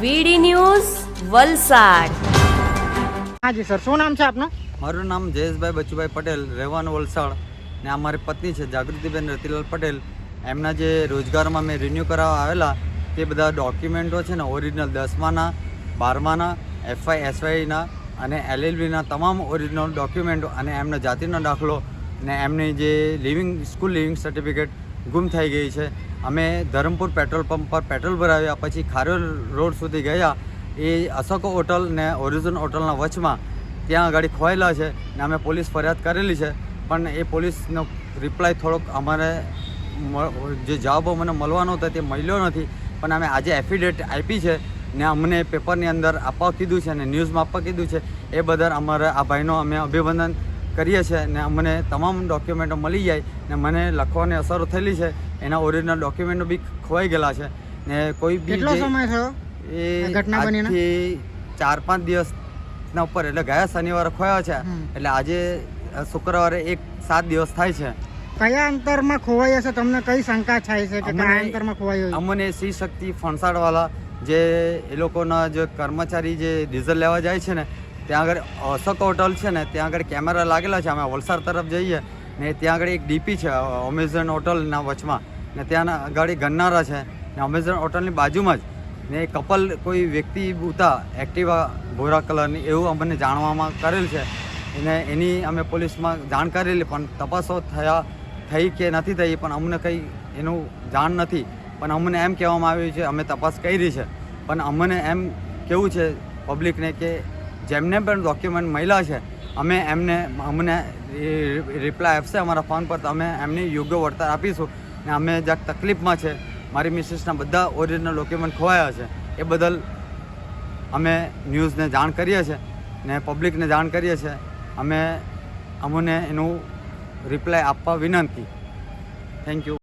વીડી news Valsad. हाँ जी sir, શું નામ છે આપનું? મારું નામ જયેશભાઈ બચુભાઈ પટેલ, રહેવાનું વલસાડ, ને આ મારી પત્ની છે જાગૃતિબેન રતિલાલ પટેલ। એમના જે રોજગારમાં મેં રિન્યૂ કરાવવા આવેલા તે બધા ડોક્યુમેન્ટો છે ને ઓરિજિનલ 10માના 12માના FY SYના અને LLBના તમામ ઓરિજિનલ ડોક્યુમેન્ટો અને એમનો જાતિનો દાખલો ને એમની જે સ્કૂલ લિવિંગ સર્ટિફિકેટ ગુમ થઈ ગઈ છે। અમે ધરમપુર પેટ્રોલ પંપ પર પેટ્રોલ ભરાવ્યા પછી ખારોલ રોડ સુધી ગયા, એ અશોક હોટલ ને ઓરિજિન હોટલના વચમાં ત્યાં આગળ ખોવાયેલા છે ને અમે પોલીસ ફરિયાદ કરેલી છે, પણ એ પોલીસનો રિપ્લાય થોડોક અમારે જે જવાબો મને મળવાનો હતો તે મળ્યો નથી। પણ અમે આજે એફિડેવિટ આપી છે ને અમને પેપરની અંદર આપવા કીધું છે ને ન્યૂઝમાં આપવા કીધું છે, એ બદલ અમારે આ ભાઈનો અમે અભિનંદન કરીએ છીએ ને અમને તમામ ડોક્યુમેન્ટો મળી જાય ને મને લખવાની અસરો થયેલી છે, એના ઓરિજિનલ ડોક્યુમેન્ટો બી ખોવાઈ ગયેલા છે ને કોઈ બી કેટલો સમય થયો એ ઘટના બનીને? 4-5 દિવસના ઉપર, એટલે ગયા શનિવારે ખોયા છે, એટલે આજે શુક્રવારે 7 દિવસ થાય છે। કયા અંતરમાં ખોવાઈ હશે, તમને કઈ શંકા થાય છે કે કયા અંતરમાં ખોવાઈ હોય? અમને શ્રી શક્તિ ફણસાડવાળા જે એ લોકોના જે કર્મચારી જે ડીઝલ લેવા જાય છે ને ત્યાં આગળ અશોક હોટલ છે ને ત્યાં આગળ કેમેરા લાગેલા છે। અમે વલસાડ તરફ જઈએ ને ત્યાં આગળ એક ડીપી છે અમેઝોન હોટલના વચમાં ને ત્યાં આગળ ગન્નારા છે ને અમેઝોન હોટલની બાજુમાં જ ને કપલ કોઈ વ્યક્તિ ઉતા એક્ટિવા ભૂરા કલરની એવું અમને જાણવામાં કરેલ છે અને એની અમે પોલીસમાં જાણ કરેલી, પણ તપાસો થઈ કે નથી થઈ પણ અમને કંઈ એનું જાણ નથી। પણ અમને એમ કહેવામાં આવ્યું છે અમે તપાસ કરી છે, પણ અમને એમ કેવું છે પબ્લિકને કે જેમને પણ ડોક્યુમેન્ટ મળ્યા છે અમને રિપ્લાય આપશે અમારા ફોન પર, તો અમે એમની યોગ્ય વળતર આપીશું ને અમે જ્યાં તકલીફમાં છે મારી મિસિસના બધા ઓરિજિનલ ડોક્યુમેન્ટ ખોવાયા છે એ બદલ અમે ન્યૂઝને જાણ કરીએ છીએ ને પબ્લિકને જાણ કરીએ છીએ। અમને એનું રિપ્લાય આપવા વિનંતી। Thank you.